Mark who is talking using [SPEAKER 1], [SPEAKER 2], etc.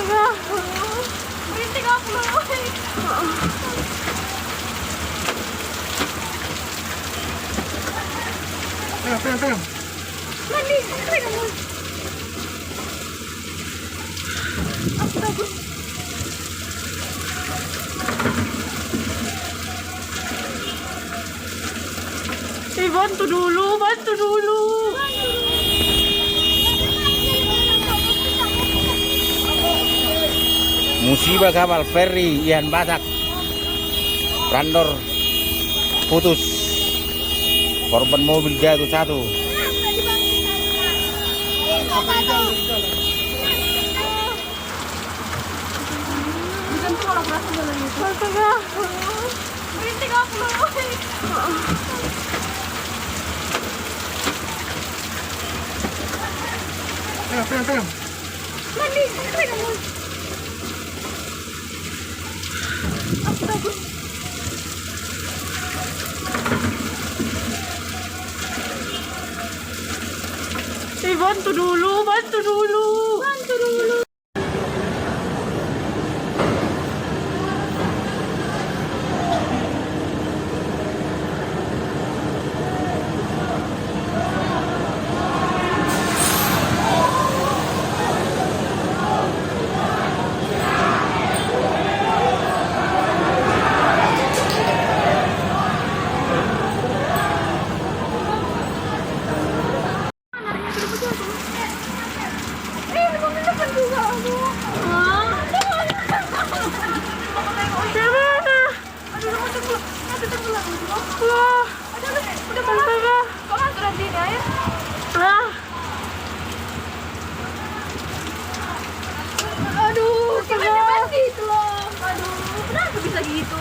[SPEAKER 1] Astaga. Berhenti aku loh.
[SPEAKER 2] Pegang.
[SPEAKER 1] Mandi, pegang. Astaga. Bantu dulu.
[SPEAKER 3] Musibah kapal feri Ian Batak, randor putus, korban mobil jatuh satu.
[SPEAKER 1] Astaga. Berhenti aku loh.
[SPEAKER 2] Pegang.
[SPEAKER 1] Mandi, pegang. Astaga. Bantu dulu. Lumilipad juga aku. Gimana? Aduh, nanti tenggelam. Wah, udah astaga. Kok masuk di sini air? Aduh, gimana pasti itu loh. Aduh, kenapa bisa gitu?